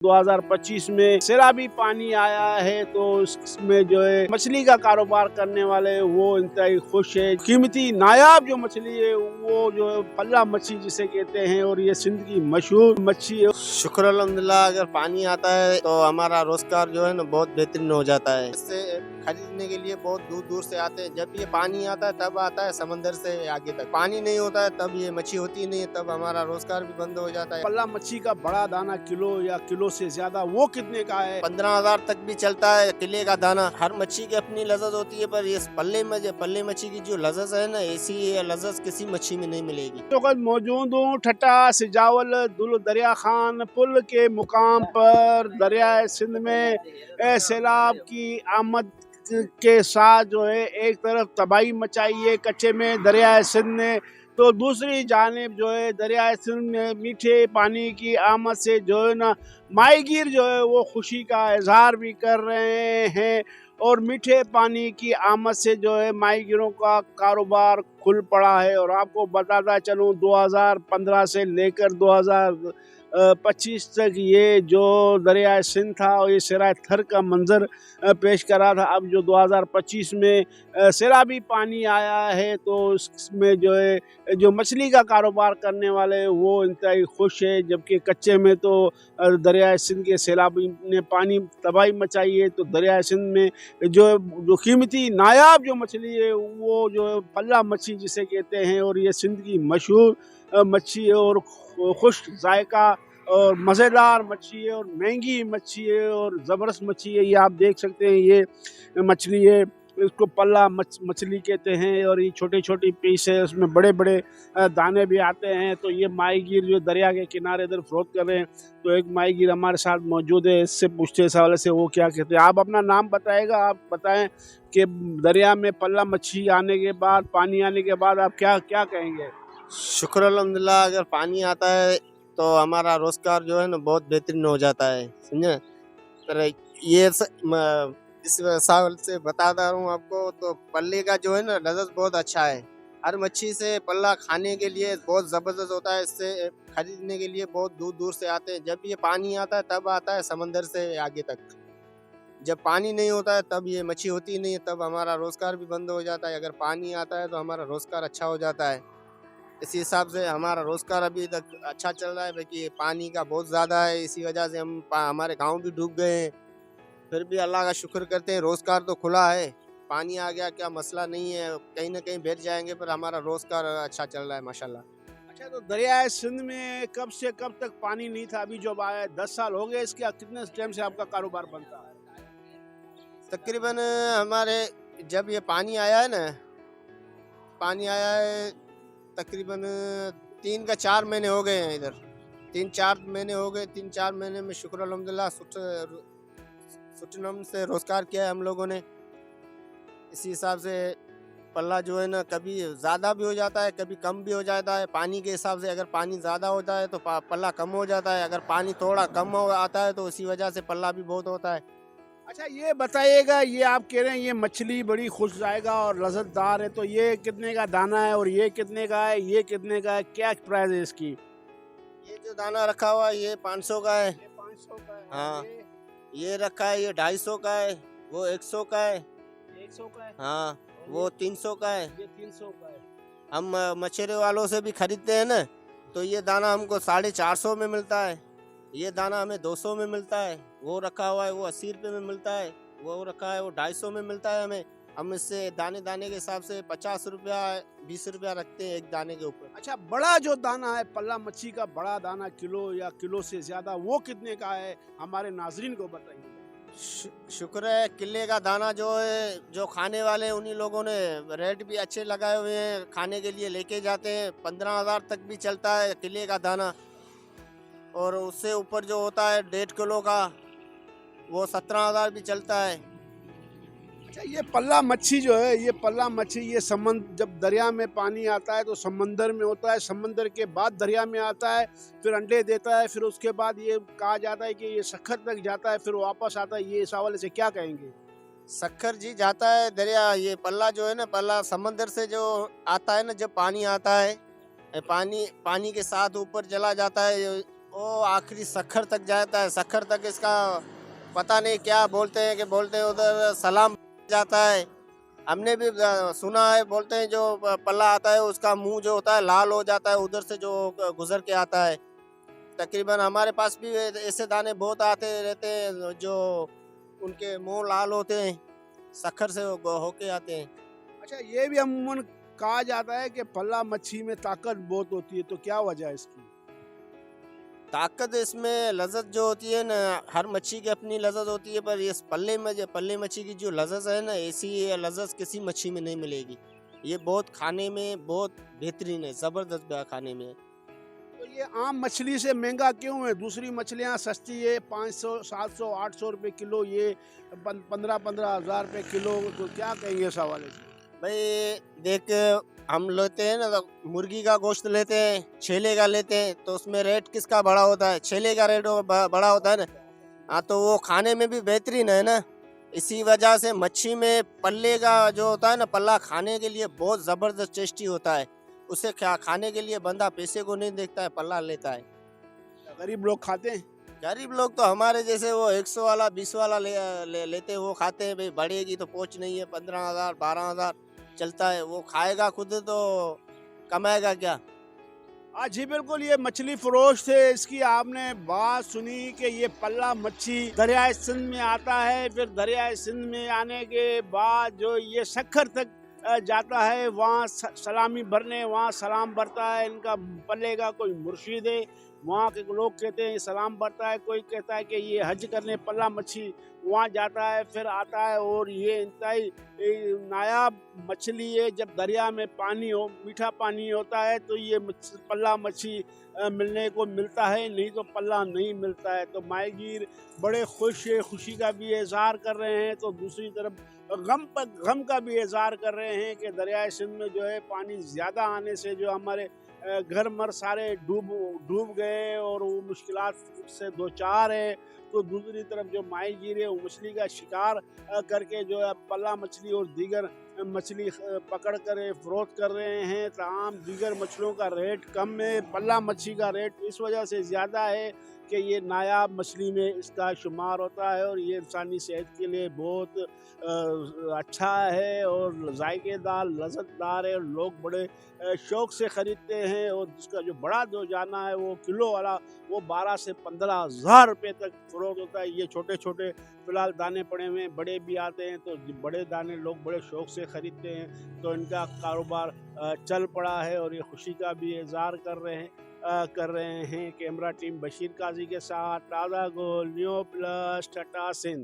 2025 में सैलाबी पानी आया है तो इसमें जो है मछली का कारोबार करने वाले वो इंतहाई खुश है। कीमती नायाब जो मछली है वो जो है पल्ला मच्छी जिसे कहते हैं और ये सिंध की मशहूर मच्छी है। शुक्र अल्हम्दुलिल्लाह, अगर पानी आता है तो हमारा रोजगार जो है ना बहुत बेहतरीन हो जाता है। इससे खरीदने के लिए बहुत दूर दूर से आते हैं। जब ये पानी आता है तब आता है समंदर से आगे तक। पानी नहीं होता है तब ये मच्छी होती नहीं है, तब हमारा रोजगार भी बंद हो जाता है। पल्ला मच्छी का बड़ा दाना किलो या किलो से ज्यादा वो कितने का है? 15,000 तक भी चलता है किले का दाना। हर मच्छी की अपनी लज़्ज़त होती है, पर ये पल्ले मच्छी की जो लज़्ज़त है ना, ऐसी लज़्ज़त किसी मच्छी में नहीं मिलेगी। तो कल मौजूद हूँ ठट्टा सिजावल दुल दरिया खान पुल के मुकाम पर। दरिया सिंध में सैलाब की आमद के साथ जो है एक तरफ तबाही मचाई है कच्चे में दरिया सिंध ने, तो दूसरी जानिब जो है दरिया सिंध में मीठे पानी की आमद से जो है ना माहीगीर जो है वो खुशी का इजहार भी कर रहे हैं। और मीठे पानी की आमद से जो है माहीगीरों का कारोबार खुल पड़ा है। और आपको बताता चलूँ 2015 से लेकर 2025 तक ये जो दरिया सिंध था और ये सराय थर का मंजर पेश करा था। अब जो 2025 में सैलाबी पानी आया है तो इसमें जो है जो मछली का कारोबार करने वाले वो इंतहाई खुश है, जबकि कच्चे में तो दरिया सिंध के सैलाबी ने पानी तबाही मचाई है। तो दरिया सिंध में जो कीमती नायाब जो मछली है वो जो पल्ला मच्छी जिसे कहते हैं और ये सिंध की मशहूर मच्छी है और खुश जायका और मज़ेदार मच्छी है और महंगी मच्छी है और ज़बरदस्त मच्छी है। ये आप देख सकते हैं, ये मछली है, इसको पल्ला मछली कहते हैं और ये छोटी छोटी पीस है, उसमें बड़े बड़े दाने भी आते हैं। तो ये माहीगीर जो दरिया के किनारे इधर फरोख्त कर रहे हैं, तो एक माहीगीर हमारे साथ मौजूद है, इससे पूछते इस हवाले से वो क्या कहते हैं। आप अपना नाम बताएगा, आप बताएं कि दरिया में पल्ला मच्छी आने के बाद, पानी आने के बाद आप क्या क्या कहेंगे? शुक्र अल्हम्दुलिल्लाह, अगर पानी आता है तो हमारा रोजगार जो है ना बहुत बेहतरीन हो जाता है, समझे। पर इस हिसाब से बताता हूँ आपको, तो पल्ले का जो है ना लज़्ज़त बहुत अच्छा है। हर मच्छी से पल्ला खाने के लिए बहुत ज़बरदस्त होता है। इससे खरीदने के लिए बहुत दूर दूर से आते हैं। जब ये पानी आता है तब आता है समंदर से आगे तक। जब पानी नहीं होता है तब ये मच्छी होती नहीं है, तब हमारा रोजगार भी बंद हो जाता है। अगर पानी आता है तो हमारा रोजगार अच्छा हो जाता है। इसी हिसाब से हमारा रोजगार अभी तक अच्छा चल रहा है, क्योंकि पानी का बहुत ज़्यादा है। इसी वजह से हमारे गांव भी डूब गए हैं, फिर भी अल्लाह का शुक्र करते हैं, रोजगार तो खुला है। पानी आ गया क्या मसला नहीं है, कहीं ना कहीं बैठ जाएंगे, पर हमारा रोजगार अच्छा चल रहा है माशाल्लाह। अच्छा, तो दरिया सिंध में कब से कब तक पानी नहीं था? अभी जब आया 10 साल हो गए इसके, कितने टाइम से आपका कारोबार बनता है? तकरीबन हमारे जब ये पानी आया है ना, पानी आया है तकरीबन 3 का 4 महीने हो गए हैं इधर। 3-4 महीने हो गए। 3-4 महीने में शुक्र अल्हम्दुलिल्लाह सुटनम से रोजगार किया है हम लोगों ने। इसी हिसाब से पल्ला जो है ना कभी ज़्यादा भी हो जाता है, कभी कम भी हो जाता है। पानी के हिसाब से अगर पानी ज़्यादा होता है तो पल्ला कम हो जाता है, अगर पानी थोड़ा कम आता है तो इसी वजह से पल्ला भी बहुत होता है। अच्छा, ये बताइएगा, ये आप कह रहे हैं ये मछली बड़ी खुश जाएगा और लज़्ज़तदार है, तो ये कितने का दाना है और ये कितने का है, ये कितने का है, क्या प्राइस है इसकी? ये जो दाना रखा हुआ है ये 500 का है। ये 500 का है। हाँ, ये ये रखा है ये 250 का है। वो 100 का है। 100 का है। हाँ, और वो 300 का है। ये 300 का है। हम मछुआरे वालों से भी खरीदते हैं ना, तो ये दाना हमको 450 में मिलता है। ये दाना हमें 200 में मिलता है। वो रखा हुआ है वो 80 रुपये में मिलता है। वो रखा है वो 250 में मिलता है हमें। हम इससे दाने दाने के हिसाब से 50 रुपया 20 रुपया रखते हैं एक दाने के ऊपर। अच्छा, बड़ा जो दाना है पल्ला मच्छी का बड़ा दाना, किलो या किलो से ज्यादा, वो कितने का है? हमारे नाजरीन को बताइए। शुक्र है, किले का दाना जो है, जो खाने वाले हैं उन्हीं लोगों ने रेट भी अच्छे लगाए हुए हैं। खाने के लिए लेके जाते हैं, 15,000 तक भी चलता है किले का दाना। और उससे ऊपर जो होता है 1.5 किलो का, वो 17,000 भी चलता है। अच्छा, ये पल्ला मच्छी जो है, ये पल्ला मच्छी ये जब दरिया में पानी आता है तो समंदर में होता है, समंदर के बाद दरिया में आता है, फिर अंडे देता है, फिर उसके बाद ये कहा जाता है कि ये सखर तक जाता है, फिर वापस आता है। ये इस हवाले से क्या कहेंगे? सखर जी जाता है दरिया। ये पल्ला जो है ना, पल्ला समंदर से जो आता है ना, जब पानी आता है, पानी पानी के साथ ऊपर चला जाता है वो आखिरी सखर तक जाता है। सखर तक इसका पता नहीं क्या बोलते हैं, कि बोलते हैं उधर सलाम जाता है। हमने भी सुना है, बोलते हैं जो पल्ला आता है उसका मुंह जो होता है लाल हो जाता है उधर से जो गुजर के आता है। तकरीबन हमारे पास भी ऐसे दाने बहुत आते रहते हैं जो उनके मुंह लाल होते हैं, सखर से होके आते हैं। अच्छा, ये भी अमूमन कहा जाता है कि पल्ला मच्छी में ताकत बहुत होती है, तो क्या वजह है इसकी? ताकत इसमें लज़्ज़त जो होती है ना, हर मच्छी की अपनी लज़्ज़त होती है, पर ये पल्ले में जो पल्ले मच्छी की जो लज़्ज़त है ना, ऐसी ये लज़्ज़त किसी मच्छी में नहीं मिलेगी। ये बहुत खाने में बहुत बेहतरीन है, ज़बरदस्त खाने में। तो ये आम मछली से महंगा क्यों है? दूसरी मछलियाँ सस्ती है, 500, 700, 800 रुपए किलो, ये 15-15 हज़ार रुपए किलो, तो क्या कहेंगे इस हवाले से? भाई देख, हम लेते हैं ना तो मुर्गी का गोश्त लेते हैं, छेले का लेते हैं, तो उसमें रेट किसका बड़ा होता है? छेले का रेट बड़ा होता है ना। हाँ, तो वो खाने में भी बेहतरीन है ना। इसी वजह से मच्छी में पल्ले का जो होता है ना, पल्ला खाने के लिए बहुत ज़बरदस्त टेस्टी होता है। उसे खाने के लिए बंदा पैसे को नहीं देखता है, पल्ला लेता है। गरीब लोग खाते हैं? गरीब लोग तो हमारे जैसे वो 100 वाला 20 वाला लेते हैं, वो खाते हैं। भाई बढ़ेगी तो पहुँच नहीं है, 15,000 12,000 चलता है। वो खाएगा खुद तो कमाएगा क्या? हाँ जी, बिल्कुल, ये मछली फरोश थे। इसकी आपने बात सुनी कि ये पल्ला मच्छी दरियाए सिंध में आता है, फिर दरियाए सिंध में आने के बाद जो ये सखर तक जाता है, वहाँ सलामी भरने, वहाँ सलाम भरता है। इनका पल्ले का कोई मुर्शिद है, वहाँ के लोग कहते हैं सलाम भरता है। कोई कहता है कि ये हज करने पल्ला मच्छी वहाँ जाता है, फिर आता है। और ये इंतहाई नायाब मछली है। जब दरिया में पानी हो, मीठा पानी होता है, तो ये पल्ला मच्छी मिलने को मिलता है, नहीं तो पल्ला नहीं मिलता है। तो माहीगीर बड़े खुश है, खुशी का भी इजहार कर रहे हैं, तो दूसरी तरफ गम का भी इजहार कर रहे हैं कि दरियाए सिंध में जो है पानी ज़्यादा आने से जो हमारे घर मर सारे डूब गए और वो मुश्किलात से दो चार है। तो दूसरी तरफ जो माहीगीर है वो मछली का शिकार करके जो है पल्ला मछली और दीगर मछली पकड़ कर फरोख्त कर रहे हैं। तमाम दीगर मछलियों का रेट कम है, पल्ला मच्छी का रेट इस वजह से ज़्यादा है कि ये नायाब मछली में इसका शुमार होता है और ये इंसानी सेहत के लिए बहुत अच्छा है और जायकेदार लज़्ज़तदार है। और लोग बड़े शौक़ से ख़रीदते हैं। और जिसका जो बड़ा रोज़ाना है वो किलो वाला, वो 12 से 15,000 रुपये तक फ़रोख्त होता है। ये छोटे छोटे फ़िलहाल दाने पड़े हुए हैं, बड़े भी आते हैं, तो बड़े दाने लोग बड़े शौक़ से ख़रीदते हैं। तो इनका कारोबार चल पड़ा है और ये खुशी का भी इज़हार कर रहे हैं। कैमरा टीम बशीर काजी के साथ ताज़ा गोल न्यू प्लस टाटा सिंध।